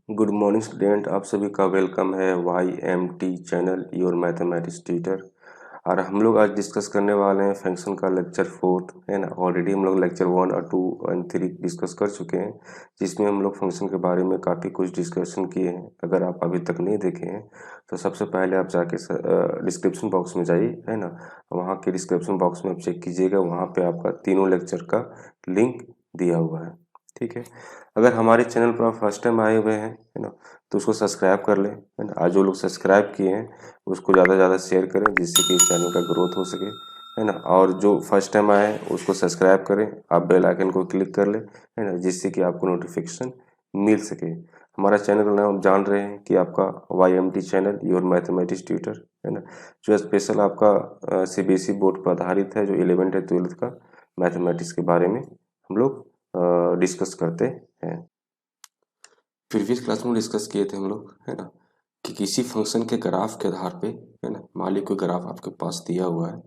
Good morning student, आप सभी का वेलकम है YMT channel your mathematics teacher. और हम लोग आज डिस्कस करने वाले हैं फंक्शन का लेक्चर 4 है ना। ऑलरेडी हम लोग लेक्चर 1 और 2 और 3 डिस्कस कर चुके हैं, जिसमें हम लोग फंक्शन के बारे में काफ़ी कुछ डिस्कशन किए हैं। अगर आप अभी तक नहीं देखे हैं तो सबसे पहले आप जाके डिस्क्रिप्शन बॉक्स में जाइए, है ना। वहाँ के डिस्क्रिप्शन बॉक्स में आप चेक कीजिएगा, वहाँ पर आपका तीनों लेक्चर का लिंक दिया हुआ है, ठीक है। अगर हमारे चैनल पर आप फर्स्ट टाइम आए हुए हैं, है ना, तो उसको सब्सक्राइब कर लें, है ना। आज जो लोग सब्सक्राइब किए हैं उसको ज़्यादा से ज़्यादा शेयर करें, जिससे कि चैनल का ग्रोथ हो सके, है ना। और जो फर्स्ट टाइम आए हैं उसको सब्सक्राइब करें, आप बेल आइकन को क्लिक कर लें, है ना, जिससे कि आपको नोटिफिकेशन मिल सके। हमारा चैनल का नाम जान रहे हैं कि आपका YMT channel your mathematics tutor, है ना, जो स्पेशल आपका CBSE बोर्ड पर आधारित है, जो 11th और 12th का मैथमेटिक्स के बारे में हम लोग डिस्कस करते हैं। प्रीवियस क्लास में डिस्कस किए थे हम लोग, है ना, कि किसी फंक्शन के ग्राफ के आधार पे, है ना, मान ली कोई ग्राफ आपके पास दिया हुआ है,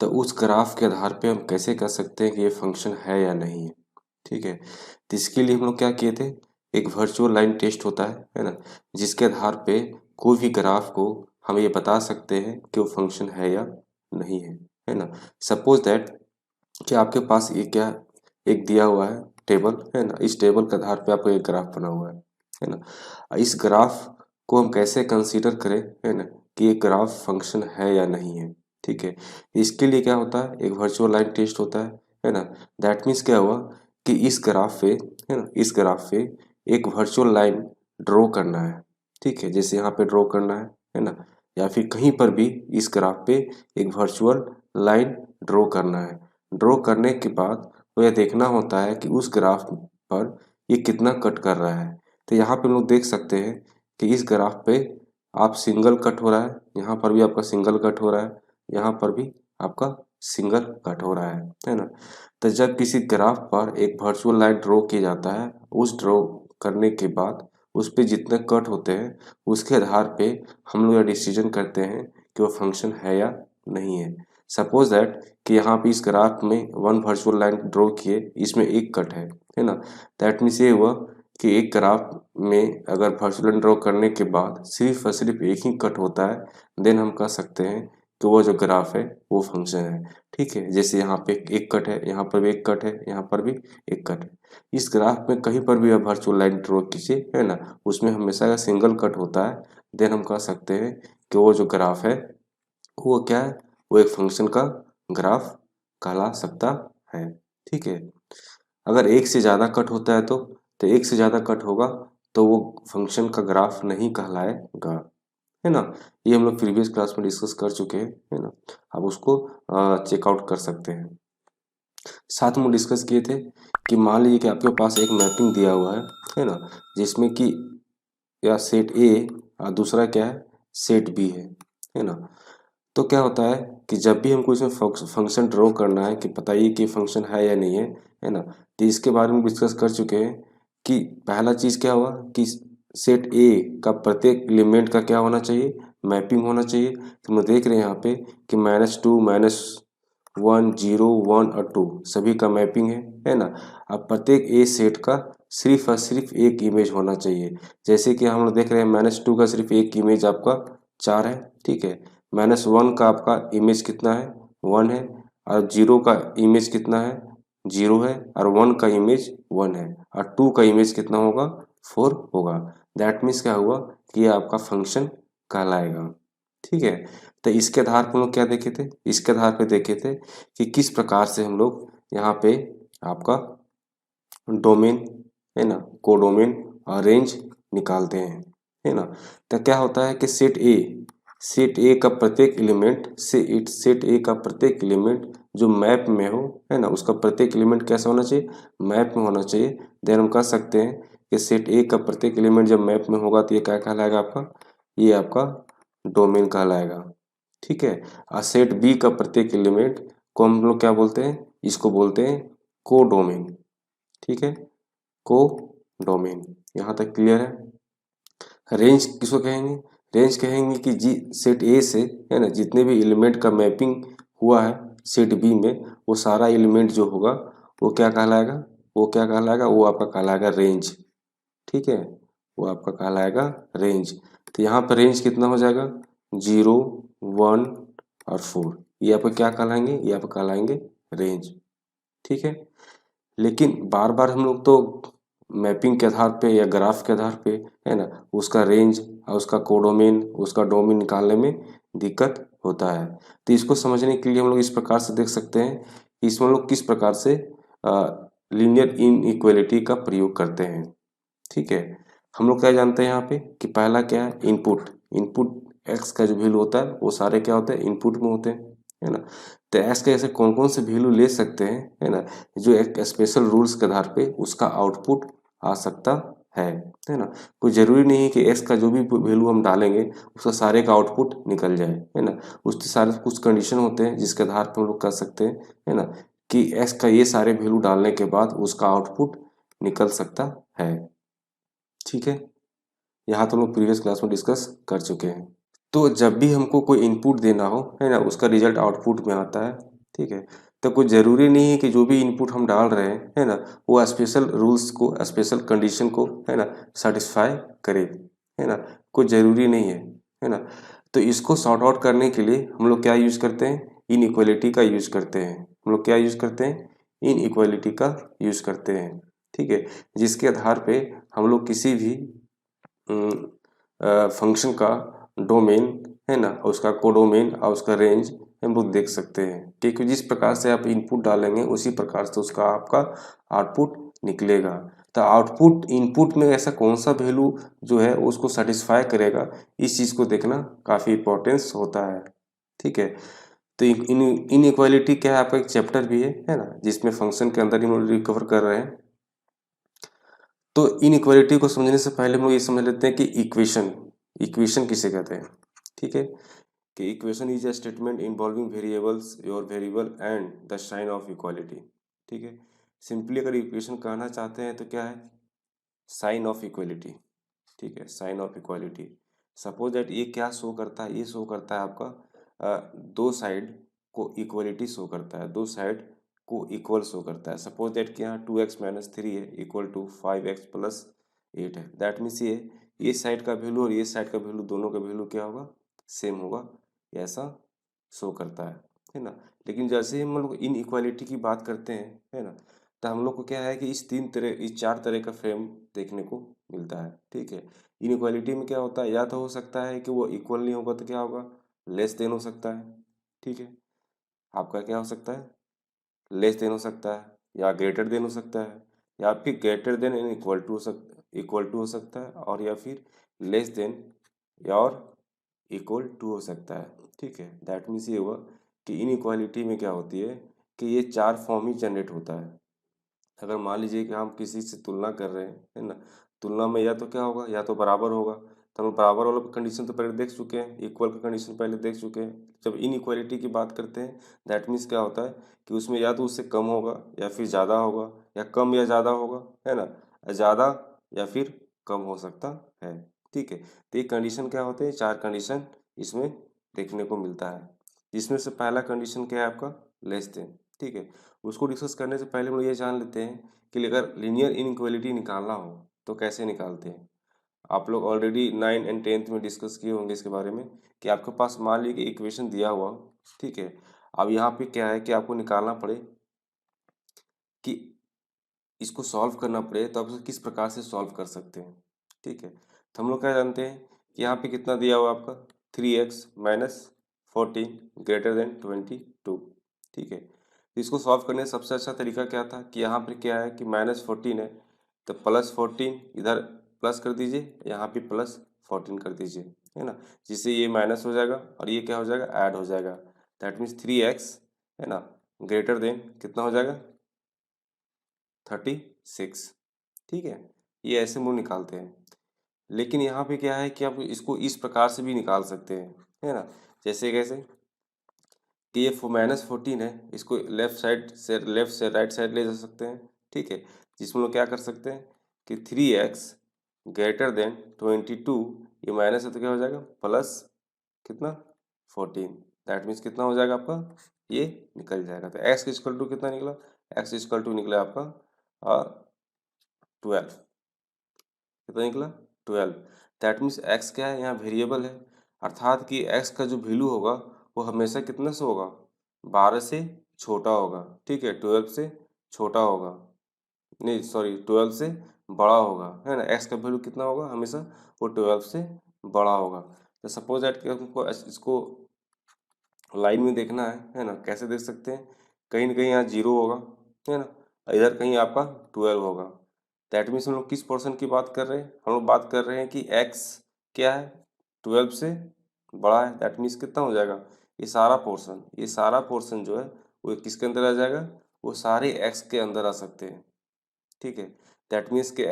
तो उस ग्राफ के आधार पे हम कैसे कर सकते हैं कि ये फंक्शन है या नहीं है, ठीक है। तो इसके लिए हम लोग क्या किए थे, एक वर्चुअल लाइन टेस्ट होता है ना, जिसके आधार पे कोई भी ग्राफ को हम ये बता सकते हैं कि वो फंक्शन है या नहीं है ना। सपोज दैट कि आपके पास ये क्या एक दिया हुआ है टेबल, है ना। इस टेबल के आधार पे आपको एक ग्राफ बना हुआ है ना। इस ग्राफ को हम कैसे कंसीडर करें, है ना, कि ये ग्राफ फंक्शन है या नहीं है, ठीक है। इसके लिए क्या होता है, एक वर्चुअल लाइन टेस्ट होता है ना। दैट मीन्स क्या हुआ कि इस ग्राफ पे, है ना, इस ग्राफ पे एक वर्चुअल लाइन ड्रॉ करना है, ठीक है। जैसे यहाँ पे ड्रॉ करना है ना, या फिर कहीं पर भी इस ग्राफ पे एक वर्चुअल लाइन ड्रॉ करना है। ड्रॉ करने के बाद तो यह देखना होता है कि उस ग्राफ पर ये कितना कट कर रहा है। तो यहाँ पे हम लोग देख सकते हैं कि इस ग्राफ पे आप सिंगल कट हो रहा है, यहाँ पर भी आपका सिंगल कट हो रहा है, यहाँ पर भी आपका सिंगल कट हो रहा है ना। तो जब किसी ग्राफ पर एक वर्चुअल लाइन ड्रॉ किया जाता है, उस ड्रॉ करने के बाद उस पे जितने कट होते हैं उसके आधार पे हम लोग यह डिसीजन करते हैं कि वो फंक्शन है या नहीं है। सपोज दैट कि यहाँ पे इस ग्राफ में वन वर्चुअल लाइन ड्रॉ किए, इसमें एक कट है ना। दैट मीन्स ये हुआ कि एक ग्राफ में अगर वर्चुअल लाइन ड्रॉ करने के बाद सिर्फ और सिर्फ एक ही कट होता है, देन हम कह सकते हैं कि वो जो ग्राफ है वो फंक्शन है, ठीक है। जैसे यहाँ पे एक कट है, यहाँ पर भी एक कट है, यहाँ पर भी एक कट है। इस ग्राफ में कहीं पर भी आप वर्चुअल लाइन ड्रॉ कीजिए, है ना, उसमें हमेशा सिंगल कट होता है, देन हम कह सकते हैं कि वो जो ग्राफ है वो क्या है, वो एक फंक्शन का ग्राफ कहला सकता है, ठीक है। अगर एक से ज़्यादा कट होता है तो एक से ज़्यादा कट होगा तो वो फंक्शन का ग्राफ नहीं कहलाएगा, है ना। ये हम लोग प्रीवियस क्लास में डिस्कस कर चुके हैं, है ना। आप उसको चेकआउट कर सकते हैं। साथ में डिस्कस किए थे कि मान लीजिए कि आपके पास एक मैपिंग दिया हुआ है ना, जिसमें कि या सेट ए और दूसरा क्या है, सेट बी है ना। तो क्या होता है कि जब भी हमको इसमें फंक्शन ड्रॉ करना है कि बताइए कि फंक्शन है या नहीं है ना, तो इसके बारे में डिस्कस कर चुके हैं कि पहला चीज़ क्या हुआ कि सेट ए का प्रत्येक एलिमेंट का क्या होना चाहिए, मैपिंग होना चाहिए। तो हम देख रहे हैं यहाँ पे कि -2 -1 0 1 और 2 सभी का मैपिंग है ना। अब प्रत्येक ए सेट का सिर्फ और सिर्फ एक इमेज होना चाहिए। जैसे कि हम लोग देख रहे हैं -2 का सिर्फ एक इमेज आपका 4 है, ठीक है। -1 का आपका इमेज कितना है, 1 है। और 0 का इमेज कितना है, 0 है। और 1 का इमेज 1 है। और 2 का इमेज कितना होगा, 4 होगा। दैट मीन्स क्या हुआ कि ये आपका फंक्शन कहलाएगा, ठीक है। तो इसके आधार पर हम लोग क्या देखे थे, इसके आधार पे देखे थे कि किस प्रकार से हम लोग यहाँ पे आपका डोमेन, है ना, कोडोमेन और रेंज निकालते हैं, है ना। तो क्या होता है कि सेट ए का प्रत्येक एलिमेंट सेट ए का प्रत्येक एलिमेंट जो मैप में हो, है ना, उसका प्रत्येक एलिमेंट कैसा होना चाहिए, मैप में होना चाहिए। देन हम कह सकते हैं कि सेट ए का प्रत्येक एलिमेंट जब मैप में होगा तो ये क्या कहलाएगा आपका, ये आपका डोमेन कहलाएगा, ठीक है। और सेट बी का प्रत्येक एलिमेंट को हम लोग क्या बोलते हैं, इसको बोलते हैं कोडोमेन, ठीक है, को डोमेन। यहाँ तक क्लियर है। रेंज किसको कहेंगे, रेंज कहेंगे कि जी सेट ए से, है ना, जितने भी एलिमेंट का मैपिंग हुआ है सेट बी में, वो सारा एलिमेंट जो होगा वो क्या कहलाएगा, वो क्या कहलाएगा, वो आपका कहलाएगा रेंज, ठीक है। वो आपका कहलाएगा रेंज। तो यहाँ पर रेंज कितना हो जाएगा, 0, 1 और 4, ये आपको क्या कहलाएंगे, ये आपको कहलाएंगे रेंज। ठीक है, लेकिन बार बार हम लोग तो मैपिंग के आधार पे या ग्राफ के आधार पे, है ना, उसका रेंज और उसका कोडोमेन, उसका डोमेन निकालने में दिक्कत होता है। तो इसको समझने के लिए हम लोग इस प्रकार से देख सकते हैं कि इसमें हम लोग किस प्रकार से लीनियर इनइक्वालिटी का प्रयोग करते हैं। ठीक है, हम लोग क्या जानते हैं यहाँ पे कि पहला क्या है, इनपुट। इनपुट एक्स का जो वैल्यू होता है वो सारे क्या होते हैं, इनपुट में होते हैं, है ना। तो एक्स के ऐसे कौन कौन से वैल्यू ले सकते हैं, है ना, जो एक स्पेशल रूल्स के आधार पे उसका आउटपुट आ सकता है ना। कोई जरूरी नहीं है कि एक्स का जो भी वैल्यू हम डालेंगे उसका सारे का आउटपुट निकल जाए, है ना। उसके सारे कुछ कंडीशन होते हैं जिसके आधार पर हम लोग कर सकते हैं, है ना, कि एक्स का ये सारे वैल्यू डालने के बाद उसका आउटपुट निकल सकता है। ठीक है, यहाँ तो हम लोग प्रीवियस क्लास में डिस्कस कर चुके हैं। तो जब भी हमको कोई इनपुट देना हो, है ना, उसका रिजल्ट आउटपुट में आता है। ठीक है, तो कोई ज़रूरी नहीं है कि जो भी इनपुट हम डाल रहे हैं, है ना, वो स्पेशल रूल्स को, स्पेशल कंडीशन को, है ना, सेटिस्फाई करे, है ना, कोई ज़रूरी नहीं है ना। तो इसको सॉर्ट आउट करने के लिए हम लोग क्या यूज़ करते हैं, इनइक्वालिटी का यूज़ करते हैं। हम लोग क्या यूज़ करते हैं, इनइक्वालिटी का यूज़ करते हैं। ठीक है, जिसके आधार पे हम लोग किसी भी फंक्शन का डोमेन, है ना, और उसका कोडोमेन और उसका रेंज हम लोग देख सकते हैं, क्योंकि जिस प्रकार से आप इनपुट डालेंगे उसी प्रकार से उसका आपका आउटपुट निकलेगा। तो आउटपुट इनपुट में ऐसा कौन सा वैल्यू जो है उसको सेटिस्फाई करेगा, इस चीज़ को देखना काफ़ी इम्पोर्टेंस होता है। ठीक है, तो इनइक्वालिटी क्या है, आपका एक चैप्टर भी है ना, जिसमें फंक्शन के अंदर ही हम लोग रिकवर कर रहे हैं। तो इनइक्वालिटी को समझने से पहले हम लोग ये समझ लेते हैं कि इक्वेशन, इक्वेशन किसे कहते हैं। ठीक है, कि equation is a statement involving variables, your variable and the sign of equality. ठीक है, सिंपली अगर इक्वेशन कहना चाहते हैं तो क्या है, साइन ऑफ इक्वालिटी। ठीक है, sign of equality. Suppose that ये क्या शो करता है, ये शो करता है आपका दो साइड को इक्वलिटी शो करता है, दो साइड को इक्वल शो करता है। सपोज दैट कि यहाँ 2x माइनस 3 है इक्वल टू 5x प्लस 8 है। दैट मीन्स ये साइड का वैल्यू और ये साइड का वैल्यू दोनों का वैल्यू क्या होगा, सेम होगा, ऐसा शो करता है ना। लेकिन जैसे ही हम लोग इन इक्वालिटी की बात करते हैं, है ना, तो हम लोग को क्या है कि इस चार तरह का फ्रेम देखने को मिलता है। ठीक है, इनइक्वालिटी में क्या होता है, या तो हो सकता है कि वो इक्वल नहीं होगा तो क्या होगा, लेस देन हो सकता है। ठीक है, आपका क्या हो सकता है, लेस देन हो सकता है, या ग्रेटर देन हो सकता है, या फिर greater than and equal to हो सकता है, और या फिर लेस देन या और इक्वल टू हो सकता है। ठीक है, दैट मीन्स ये हुआ कि इनइक्वालिटी में क्या होती है कि ये चार फॉर्म ही जनरेट होता है। अगर मान लीजिए कि हम किसी से तुलना कर रहे हैं, है ना, तुलना में या तो क्या होगा, या तो बराबर होगा, तो हम बराबर वाला कंडीशन तो पहले देख चुके हैं, इक्वल का कंडीशन पहले देख चुके हैं। जब इनइक्वालिटी की बात करते हैं, दैट मीन्स क्या होता है कि उसमें या तो उससे कम होगा या फिर ज़्यादा होगा, या कम या ज़्यादा होगा, है ना, ज़्यादा या फिर कम हो सकता है। ठीक है, तो ये कंडीशन क्या होते हैं, चार कंडीशन इसमें देखने को मिलता है, जिसमें से पहला कंडीशन क्या है आपका, लेस देन। ठीक है, उसको डिस्कस करने से पहले हम लोग ये जान लेते हैं कि अगर लीनियर इनइक्वालिटी निकालना हो तो कैसे निकालते हैं। आप लोग ऑलरेडी 9 एंड 10th में डिस्कस किए होंगे इसके बारे में, कि आपके पास मान लीजिए कि इक्वेशन दिया हुआ हो। ठीक है, अब यहाँ पे क्या है कि आपको निकालना पड़े कि इसको सॉल्व करना पड़े, तो आप इसे किस प्रकार से सॉल्व कर सकते हैं। ठीक है, तो हम लोग क्या जानते हैं कि यहाँ पे कितना दिया हुआ आपका, 3x माइनस 14 ग्रेटर देन 22। ठीक है, तो इसको सॉल्व करने का सबसे अच्छा तरीका क्या था कि यहाँ पे क्या है कि -14 है, तो +14 इधर प्लस कर दीजिए, यहाँ पे +14 कर दीजिए, है ना, जिससे ये माइनस हो जाएगा और ये क्या हो जाएगा, ऐड हो जाएगा। दैट मीन्स 3x, है ना, ग्रेटर देन कितना हो जाएगा, 36। ठीक है, ये ऐसे मूव निकालते हैं। लेकिन यहाँ पे क्या है कि आप इसको इस प्रकार से भी निकाल सकते हैं, है ना, जैसे कैसे कि ये -14 है, इसको लेफ्ट से राइट साइड ले जा सकते हैं। ठीक है, जिसमें लोग क्या कर सकते हैं कि 3x ग्रेटर देन 22, ये माइनस है तो क्या हो जाएगा प्लस कितना 14। दैट मीन्स कितना हो जाएगा आपका, ये निकल जाएगा। तो x इक्वल टू कितना निकला, x इक्वल टू निकला आपका 12। कितना निकला 12। दैट मीन्स x क्या है, यहाँ वेरिएबल है, अर्थात कि x का जो वैल्यू होगा वो हमेशा कितने से होगा, 12 से छोटा होगा, ठीक है, 12 से छोटा होगा, नहीं सॉरी 12 से बड़ा होगा, है ना। x का वैल्यू कितना होगा हमेशा, वो 12 से बड़ा होगा। तो सपोज दैट कि हमको इसको लाइन में देखना है ना, कैसे देख सकते हैं, कहीं ना कहीं यहाँ 0 होगा, है ना, इधर कहीं आपका 12 होगा। दैट मीन्स हम लोग किस पोर्शन की बात कर रहे हैं, हम लोग बात कर रहे हैं कि x क्या है, 12 से बड़ा है। दैट मीन्स कितना हो जाएगा, ये सारा पोर्शन जो है वो किसके अंदर आ जाएगा, वो सारे x के अंदर आ सकते हैं, ठीक है। दैट मीन्स कि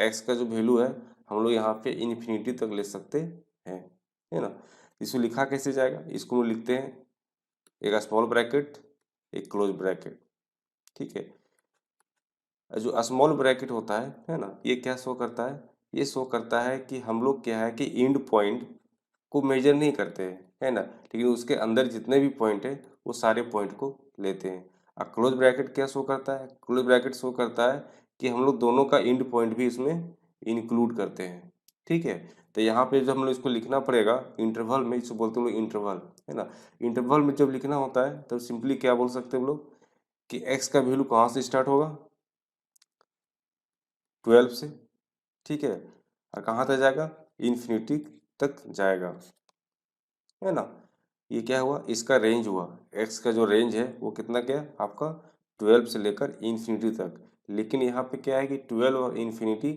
x का जो वैल्यू है हम लोग यहाँ पे इन्फिनिटी तक ले सकते हैं, है ना। इसको लिखा कैसे जाएगा, इसको हम लोग लिखते हैं एक स्मॉल ब्रैकेट, एक क्लोज ब्रैकेट, ठीक है। जो स्मॉल ब्रैकेट होता है ना, ये क्या शो करता है, ये शो करता है कि हम लोग क्या है कि एंड पॉइंट को मेजर नहीं करते हैं, है ना, लेकिन उसके अंदर जितने भी पॉइंट है वो सारे पॉइंट को लेते हैं। और क्लोज ब्रैकेट क्या शो करता है, क्लोज ब्रैकेट शो करता है कि हम लोग दोनों का एंड पॉइंट भी इसमें इंक्लूड करते हैं, ठीक है। तो यहाँ पे जब हम लोग इसको लिखना पड़ेगा इंटरवल में, इसको बोलते हैं हम लोग इंटरवल, है ना। इंटरवल में जब लिखना होता है तब सिंपली क्या बोल सकते हैं हम लोग कि एक्स का वैल्यू कहाँ से स्टार्ट होगा, 12 से, ठीक है, और कहाँ तक जाएगा, इन्फिनिटी तक जाएगा, है ना। ये क्या हुआ, इसका रेंज हुआ, एक्स का जो रेंज है वो कितना क्या है आपका, 12 से लेकर इन्फिनिटी तक। लेकिन यहाँ पे क्या है कि 12 और इन्फिनिटी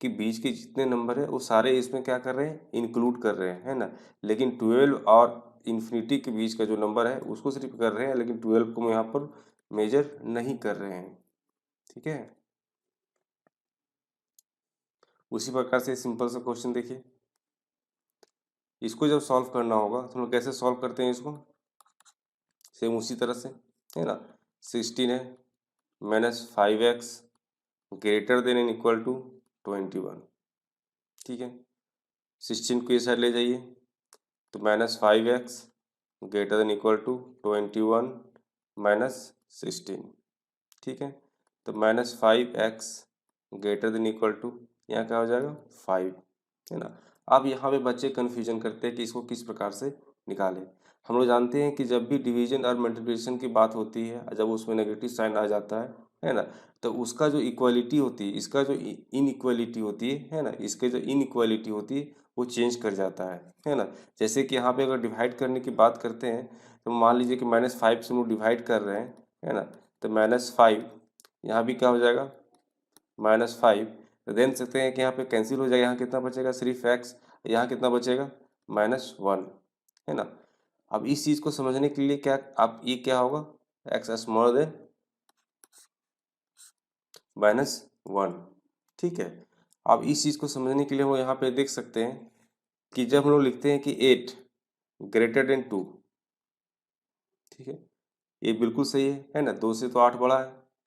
के बीच के जितने नंबर है वो सारे इसमें क्या कर रहे हैं, इंक्लूड कर रहे हैं, है ना। लेकिन 12 और इन्फिनिटी के बीच का जो नंबर है उसको सिर्फ कर रहे हैं, लेकिन 12 को हम यहाँ पर मेजर नहीं कर रहे हैं, ठीक है। उसी प्रकार से सिंपल सा क्वेश्चन देखिए, इसको जब सॉल्व करना होगा तो हम लोग कैसे सॉल्व करते हैं इसको, सेम उसी तरह से, है ना। 16 है minus 5x greater than and equal to 21, ठीक है। 16 को ये साइड ले जाइए तो -5x greater then equal to 21 -16, ठीक है। तो -5x greater then equal to यहाँ क्या हो जाएगा 5, है ना। अब यहाँ पे बच्चे कन्फ्यूजन करते हैं कि इसको किस प्रकार से निकालें। हम लोग जानते हैं कि जब भी डिवीजन और मल्टीप्लिकेशन की बात होती है, जब उसमें नेगेटिव साइन आ जाता है ना, तो उसका जो इक्वालिटी होती है, इसका जो इनइक्वालिटी होती है ना, इसके जो इनइक्वालिटी होती है वो चेंज कर जाता है ना। जैसे कि यहाँ पे अगर डिवाइड करने की बात करते हैं तो मान लीजिए कि -5 से हम लोग डिवाइड कर रहे हैं, है ना, तो -5 यहाँ भी क्या हो जाएगा -5, तो देख सकते हैं कि यहाँ पे कैंसिल हो जाएगा, यहाँ कितना बचेगा सिर्फ x, यहाँ कितना बचेगा -1, है ना। अब इस चीज़ को समझने के लिए क्या आप ये क्या होगा, x स्मॉलर देन -1, ठीक है। अब इस चीज़ को समझने के लिए हम यहाँ पे देख सकते हैं कि जब हम लोग लिखते हैं कि 8 ग्रेटर देन 2, ठीक है, ये बिल्कुल सही है ना, 2 से तो 8 बड़ा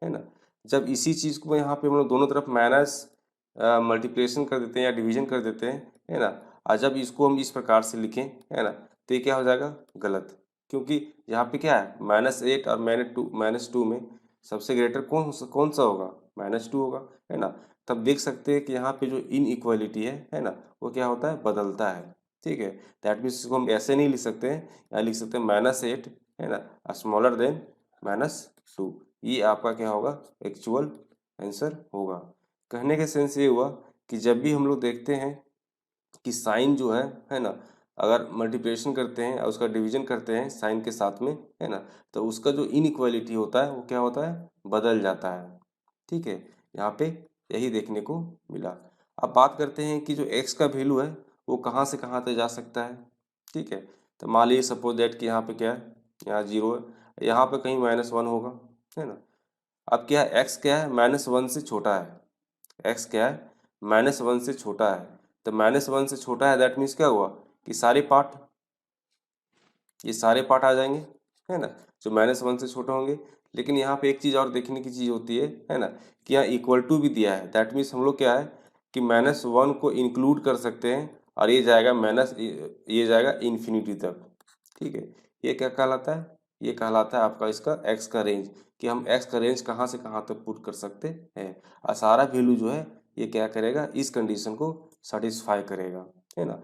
है ना। जब इसी चीज़ को यहाँ पे हम लोग दोनों तरफ माइनस मल्टीप्लिकेशन कर देते हैं या डिवीजन कर देते हैं, है ना, और जब इसको हम इस प्रकार से लिखें, है ना, तो ये क्या हो जाएगा गलत, क्योंकि यहाँ पे क्या है -8 और -2 में सबसे ग्रेटर कौन सा होगा, -2 होगा, है ना। तब देख सकते हैं कि यहाँ पे जो इनइक्वालिटी है ना, वो क्या होता है बदलता है, ठीक है। दैट मीन्स इसको हम ऐसे नहीं लिख सकते हैं, यहाँ लिख सकते हैं -8, है ना, स्मॉलर देन -2, ये आपका क्या होगा एक्चुअल आंसर होगा। कहने का सेंस ये हुआ कि जब भी हम लोग देखते हैं कि साइन जो है ना, अगर मल्टीप्लिकेशन करते हैं और उसका डिवीजन करते हैं साइन के साथ में, है ना, तो उसका जो इनइक्वालिटी होता है वो क्या होता है बदल जाता है, ठीक है। यहाँ पे यही देखने को मिला। अब बात करते हैं कि जो x का वैल्यू है वो कहाँ से कहाँ तक जा सकता है, ठीक है। तो मान लीजिए सपोज दैट कि यहाँ पे क्या है, यहाँ 0 है, यहाँ पे कहीं -1 होगा, है ना। अब क्या है x क्या है -1 से छोटा है, x क्या है -1 से छोटा है, तो -1 से छोटा है दैट मीन्स क्या हुआ कि ये सारे पार्ट आ जाएंगे, है ना, जो -1 से छोटे होंगे। लेकिन यहाँ पे एक चीज़ और देखने की चीज़ होती है ना, कि यहाँ इक्वल टू भी दिया है, दैट मीन्स हम लोग क्या है कि -1 को इंक्लूड कर सकते हैं और ये जाएगा इन्फिनिटी तक, ठीक है। ये क्या कहलाता है, ये कहलाता है आपका इसका एक्स का रेंज, कि हम एक्स का रेंज कहाँ से कहाँ तक पुट कर सकते हैं, और सारा वैल्यू जो है ये क्या करेगा, इस कंडीशन को सेटिस्फाई करेगा, है ना।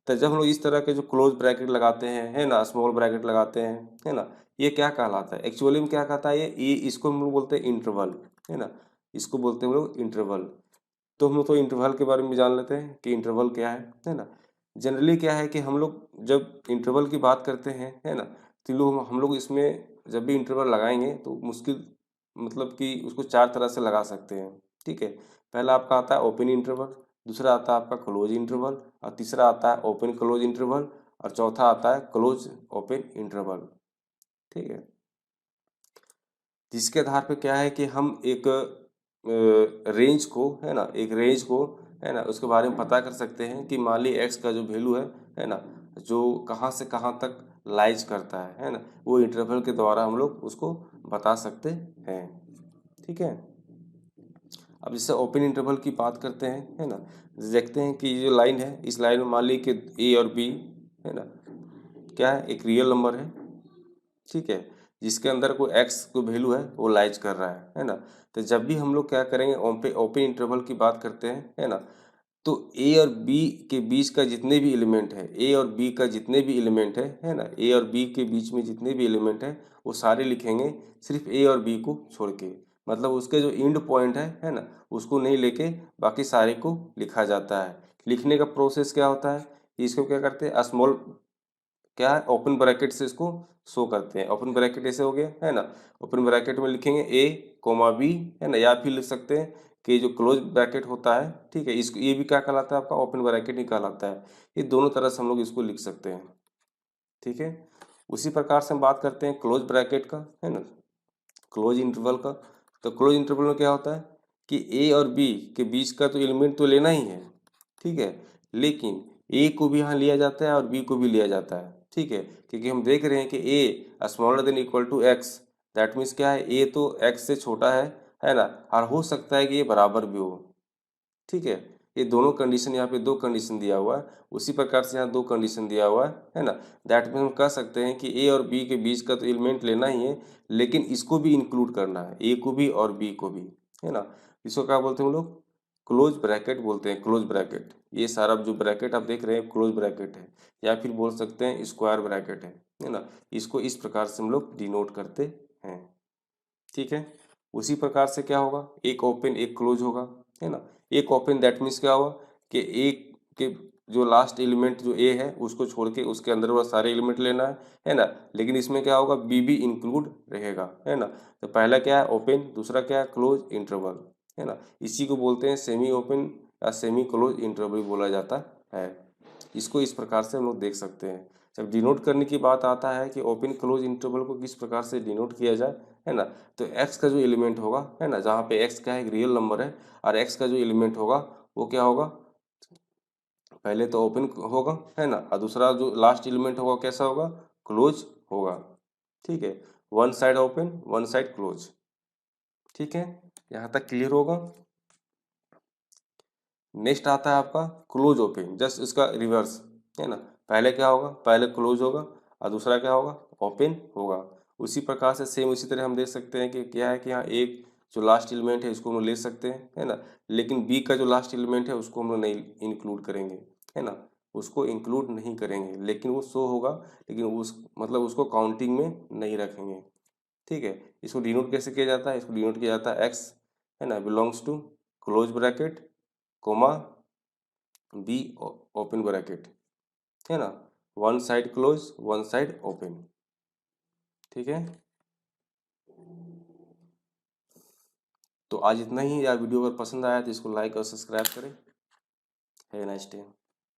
तो जब हम लोग इस तरह के जो क्लोज ब्रैकेट लगाते हैं, है ना, स्मॉल ब्रैकेट लगाते हैं, है ना, ये क्या कहलाता है, एक्चुअली में क्या कहता है, ये इसको हम लोग बोलते हैं इंटरवल, है ना, इसको बोलते हैं हम लोग इंटरवल। तो हम लोग तो इंटरवल के बारे में जान लेते हैं कि इंटरवल क्या है ना। जनरली क्या है कि हम लोग जब इंटरवल की बात करते हैं, है ना, तो लोग हम लोग इसमें जब भी इंटरवल लगाएंगे तो मुश्किल मतलब कि उसको चार तरह से लगा सकते हैं, ठीक है। पहला आपका आता है ओपन इंटरवल, दूसरा आता है आपका क्लोज इंटरवल, और तीसरा आता है ओपन क्लोज इंटरवल, और चौथा आता है क्लोज ओपन इंटरवल, ठीक है। जिसके आधार पे क्या है कि हम एक रेंज को, है ना, एक रेंज को, है ना, उसके बारे में पता कर सकते हैं कि मान ली एक्स का जो वैल्यू है ना, जो कहाँ से कहाँ तक लाइज करता है ना, वो इंटरवल के द्वारा हम लोग उसको बता सकते हैं, ठीक है। अब जैसे ओपन इंटरवल की बात करते हैं, है ना, देखते हैं कि ये जो लाइन है, इस लाइन में मान ली कि ए और बी, है ना, क्या है, एक रियल नंबर है, ठीक है, जिसके अंदर कोई एक्स को वैल्यू है वो लाइज कर रहा है ना। तो जब भी हम लोग क्या करेंगे, ओपन इंटरवल की बात करते हैं, है ना, तो ए और बी के बीच का जितने भी एलिमेंट है, ए और बी का जितने भी एलिमेंट है ना, ए और बी के बीच में जितने भी एलिमेंट है वो सारे लिखेंगे सिर्फ ए और बी को छोड़ के, मतलब उसके जो एंड पॉइंट है ना, उसको नहीं लेके बाकी सारे को लिखा जाता है। लिखने का प्रोसेस क्या होता है, इसको क्या करते हैं, स्मॉल, क्या है, ओपन ब्रैकेट से इसको शो करते हैं। ओपन ब्रैकेट ऐसे हो गया, है ना, ओपन ब्रैकेट में लिखेंगे ए कोमा बी, है ना, या फिर लिख सकते हैं कि जो क्लोज ब्रैकेट होता है, ठीक है, इसको ये भी क्या कहलाता है, आपका ओपन ब्रैकेट ही कहलाता है। ये दोनों तरह से हम लोग इसको लिख सकते हैं, ठीक है। उसी प्रकार से हम बात करते हैं क्लोज ब्रैकेट का, है ना, क्लोज इंटरवल का। तो क्लोज इंटरवल में क्या होता है कि ए और बी के बीच का तो एलिमेंट तो लेना ही है, ठीक है, लेकिन ए को भी यहाँ लिया जाता है और बी को भी लिया जाता है, ठीक है, क्योंकि हम देख रहे हैं कि a smaller than equal to x, that means क्या है, ए तो एक्स से छोटा है ना, और हो सकता है कि ये बराबर भी हो, ठीक है। ये दोनों कंडीशन, यहाँ पे दो कंडीशन दिया हुआ है, उसी प्रकार से यहाँ दो कंडीशन दिया हुआ है ना। दैट मीन हम कह सकते हैं कि ए और बी के बीच का तो एलिमेंट लेना ही है, लेकिन इसको भी इंक्लूड करना है, ए को भी और बी को भी, है ना। इसको क्या बोलते हैं हम लोग, क्लोज ब्रैकेट बोलते हैं, क्लोज ब्रैकेट। ये सारा जो ब्रैकेट आप देख रहे हैं क्लोज ब्रैकेट है, या फिर बोल सकते हैं स्क्वायर ब्रैकेट है ना। इसको इस प्रकार से हम लोग डिनोट करते हैं, ठीक है। उसी प्रकार से क्या होगा, एक ओपन एक क्लोज होगा, है ना। एक ओपन दैट मीन्स क्या होगा कि एक के जो लास्ट एलिमेंट जो ए है उसको छोड़ के उसके अंदर वह सारे एलिमेंट लेना है ना, लेकिन इसमें क्या होगा, बी भी इंक्लूड रहेगा, है ना। तो पहला क्या है ओपन, दूसरा क्या है क्लोज इंटरवल, है ना। इसी को बोलते हैं सेमी ओपन या सेमी क्लोज इंटरवल बोला जाता है। इसको इस प्रकार से हम लोग देख सकते हैं। जब डिनोट करने की बात आता है कि ओपन क्लोज इंटरवल को किस प्रकार से डिनोट किया जाए, है ना, तो एक्स का जो एलिमेंट होगा, है ना, जहाँ पे एक्स क्या है, एक रियल नंबर है, और एक्स का जो एलिमेंट होगा वो क्या होगा, पहले तो ओपन होगा, है ना, और दूसरा जो लास्ट एलिमेंट होगा कैसा होगा, क्लोज होगा, ठीक है। One side open one side close, ठीक है, यहाँ तक क्लियर होगा। नेक्स्ट आता है आपका क्लोज ओपन, जस्ट इसका रिवर्स, है ना। पहले क्या होगा, पहले क्लोज होगा और दूसरा क्या होगा, ओपन होगा। उसी प्रकार से सेम उसी तरह हम देख सकते हैं कि क्या है कि यहाँ एक जो लास्ट एलिमेंट है इसको हम लोग ले सकते हैं, है ना, लेकिन बी का जो लास्ट एलिमेंट है उसको हम लोग नहीं इंक्लूड करेंगे, है ना, उसको इंक्लूड नहीं करेंगे, लेकिन वो शो होगा, लेकिन उस मतलब उसको काउंटिंग में नहीं रखेंगे, ठीक है। इसको डिनोट कैसे किया जाता है, इसको डिनोट किया जाता है एक्स, है ना, belongs to close bracket comma B open bracket, है ना, one side close one side open, ठीक है। तो आज इतना ही, यार वीडियो अगर पसंद आया तो इसको लाइक और सब्सक्राइब करें। Have a nice day.